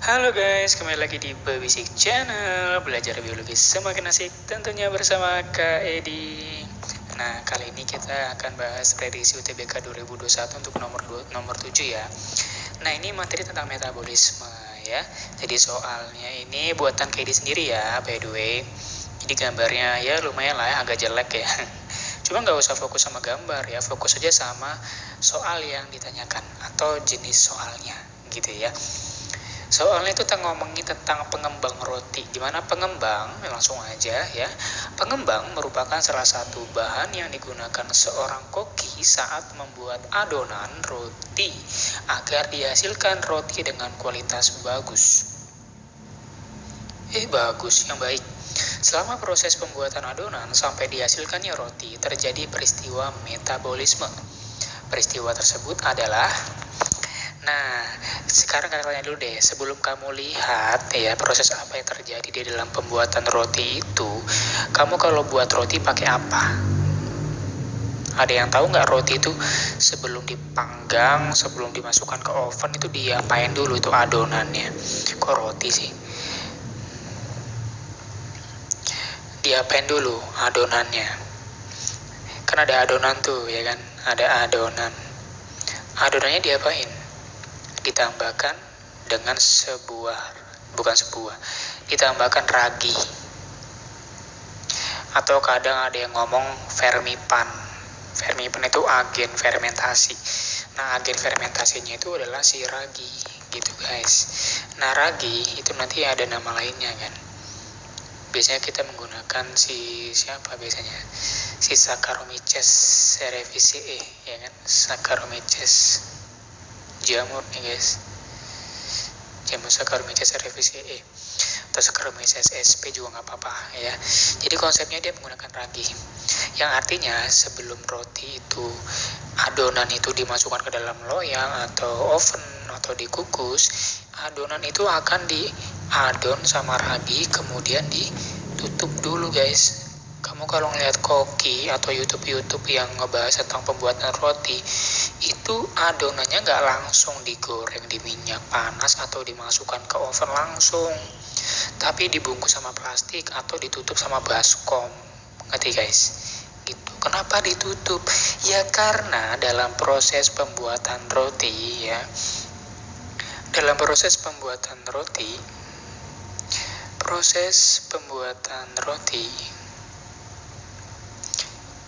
Halo guys, kembali lagi di Babisik Channel. Belajar biologi semakin asik tentunya bersama Kak Edi. Nah, kali ini kita akan bahas prediksi UTBK 2021 untuk nomor 7 ya. Nah, ini materi tentang metabolisme ya. Jadi soalnya ini buatan Kak Edi sendiri ya, by the way. Jadi gambarnya ya lumayan lah ya, agak jelek ya. Cuma nggak usah fokus sama gambar ya, fokus aja sama soal yang ditanyakan atau jenis soalnya gitu ya. Soalnya itu kita ngomongin tentang pengembang roti. Gimana pengembang? Langsung aja ya. Pengembang merupakan salah satu bahan yang digunakan seorang koki saat membuat adonan roti agar dihasilkan roti dengan kualitas bagus. Bagus, yang baik. Selama proses pembuatan adonan sampai dihasilkannya roti, terjadi peristiwa metabolisme. Peristiwa tersebut adalah sekarang kalian tanya dulu deh, sebelum kamu lihat ya proses apa yang terjadi di dalam pembuatan roti itu, kamu kalau buat roti pakai apa? Ada yang tahu nggak roti itu sebelum dipanggang, sebelum dimasukkan ke oven itu diapain dulu itu adonannya? Kok roti sih? Diapain dulu adonannya? Kan ada adonan tuh ya kan, ada adonan. Adonannya diapain? Ditambahkan dengan ditambahkan ragi, atau kadang ada yang ngomong fermipan itu agen fermentasi. Nah, agen fermentasinya itu adalah si ragi gitu guys. Nah, ragi itu nanti ada nama lainnya kan, biasanya kita menggunakan si Saccharomyces cerevisiae ya kan, Saccharomyces jamur nih guys, jamur Saccharomyces cerevisiae atau Saccharomyces sp juga nggak apa-apa ya. Jadi konsepnya dia menggunakan ragi, yang artinya sebelum roti itu adonan itu dimasukkan ke dalam loyang atau oven atau dikukus, adonan itu akan diadon sama ragi kemudian ditutup dulu guys. Kamu kalau ngeliat koki atau YouTube yang ngebahas tentang pembuatan roti, itu adonannya nggak langsung digoreng di minyak panas atau dimasukkan ke oven langsung, tapi dibungkus sama plastik atau ditutup sama baskom. Ngerti guys? Gitu. Kenapa ditutup? Ya karena dalam proses pembuatan roti ya,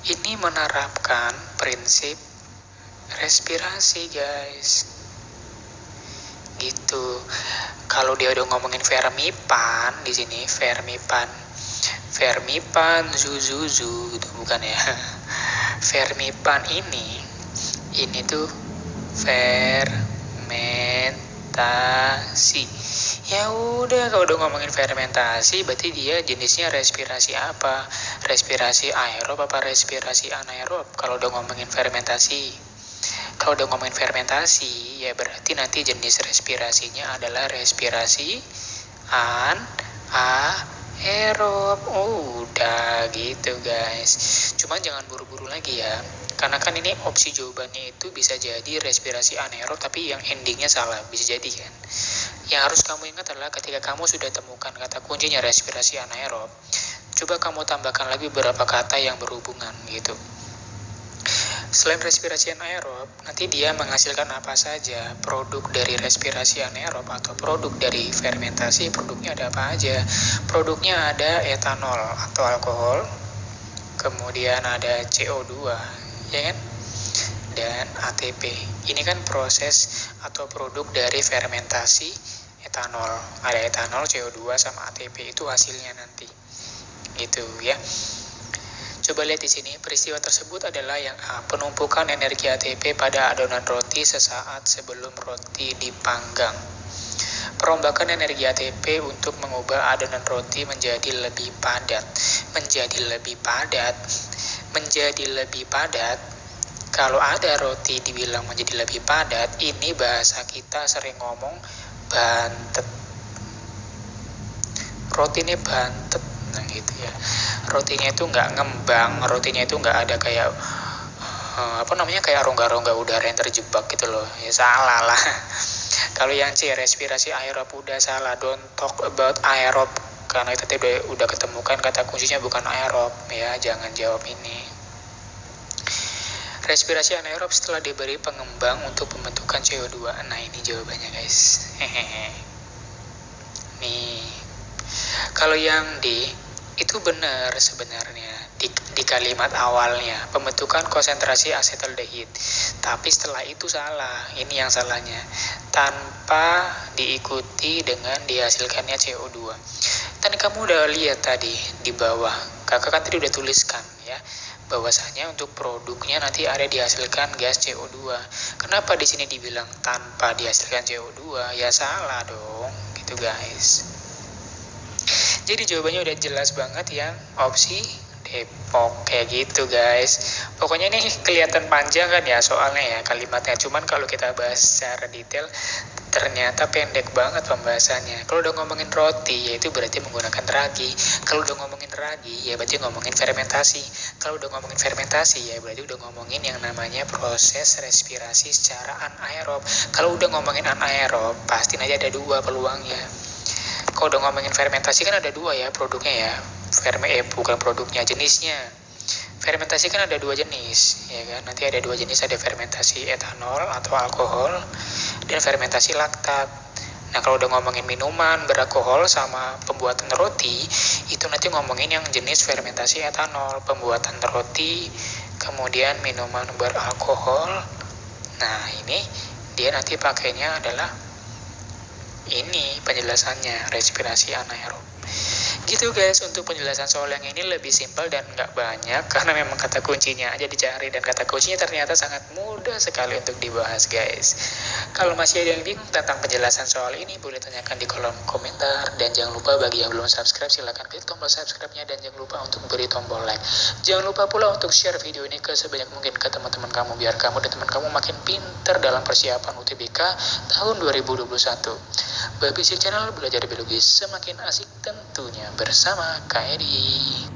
ini menerapkan prinsip respirasi guys. Gitu. Kalau dia udah ngomongin fermipan di sini, fermipan zuzuzu itu bukan ya. Fermipan ini tuh fermentasi. Ya udah, kalau udah ngomongin fermentasi berarti dia jenisnya respirasi apa? Respirasi aerob apa respirasi anaerob kalau udah ngomongin fermentasi? Kalau udah ngomongin fermentasi ya berarti nanti jenis respirasinya adalah respirasi anaerob. Udah gitu guys. Cuman jangan buru-buru lagi ya, karena kan ini opsi jawabannya itu bisa jadi respirasi anaerob tapi yang endingnya salah, bisa jadi kan. Yang harus kamu ingat adalah ketika kamu sudah temukan kata kuncinya respirasi anaerob, coba kamu tambahkan lagi beberapa kata yang berhubungan gitu. Selain respirasi anaerob, nanti dia menghasilkan apa saja produk dari respirasi anaerob atau produk dari fermentasi. Produknya ada apa aja? Produknya ada etanol atau alkohol, kemudian ada CO2 ya kan, dan ATP. Ini kan proses atau produk dari fermentasi etanol. Ada etanol, CO2 sama ATP, itu hasilnya nanti. Gitu ya. Coba lihat di sini, peristiwa tersebut adalah yang A, penumpukan energi ATP pada adonan roti sesaat sebelum roti dipanggang. Perombakan energi ATP untuk mengubah adonan roti menjadi lebih padat. Kalau ada roti dibilang menjadi lebih padat, ini bahasa kita sering ngomong bantet. Roti ini bantet, nah gitu ya. Rotinya itu nggak ngembang, rotinya itu nggak ada kayak kayak rongga-rongga udara yang terjebak gitu loh. Ya salah lah. Kalau yang C, respirasi aerob udah salah. Don't talk about aerob. Karena itu tadi udah ketemukan kata kuncinya bukan aerob ya, jangan jawab ini. Respirasi anaerob setelah diberi pengembang untuk pembentukan CO2. Nah, ini jawabannya, guys. Hehehe. Nih. Kalau yang D, itu benar sebenarnya di kalimat awalnya, pembentukan konsentrasi asetaldehid. Tapi setelah itu salah. Ini yang salahnya. Tanpa diikuti dengan dihasilkannya CO2. Dan kamu udah lihat tadi di bawah. Kakak kan tadi udah tuliskan ya, bahwasanya untuk produknya nanti ada dihasilkan gas CO2. Kenapa di sini dibilang tanpa dihasilkan CO2? Ya salah dong, gitu guys. Jadi jawabannya udah jelas banget yang opsi Depok, kayak gitu guys. Pokoknya ini kelihatan panjang kan ya soalnya ya kalimatnya. Cuman kalau kita bahas secara detail ternyata pendek banget pembahasannya. Kalau udah ngomongin roti, yaitu berarti menggunakan ragi. Kalau udah ngomongin ragi, ya berarti ngomongin fermentasi. Kalau udah ngomongin fermentasi, ya berarti udah ngomongin yang namanya proses respirasi secara anaerob. Kalau udah ngomongin anaerob, pasti aja ada dua peluangnya. Kalau udah ngomongin fermentasi kan ada dua ya produknya ya. Bukan produknya, jenisnya. Fermentasi kan ada dua jenis, ya kan? Nanti ada dua jenis, ada fermentasi etanol atau alkohol dan fermentasi laktat. Nah, kalau udah ngomongin minuman beralkohol sama pembuatan roti, itu nanti ngomongin yang jenis fermentasi etanol, pembuatan roti, kemudian minuman beralkohol. Nah, ini dia nanti pakainya adalah ini penjelasannya, respirasi anaerob. Gitu guys, untuk penjelasan soal yang ini lebih simpel dan nggak banyak karena memang kata kuncinya aja dicari dan kata kuncinya ternyata sangat mudah sekali untuk dibahas guys. Kalau masih ada yang bingung tentang penjelasan soal ini boleh tanyakan di kolom komentar, dan jangan lupa bagi yang belum subscribe silahkan klik tombol subscribe-nya dan jangan lupa untuk beri tombol like. Jangan lupa pula untuk share video ini ke sebanyak mungkin ke teman-teman kamu biar kamu dan teman kamu makin pinter dalam persiapan UTBK tahun 2021. Babisik Channel, belajar biologi semakin asik tentunya bersama Kak Edi.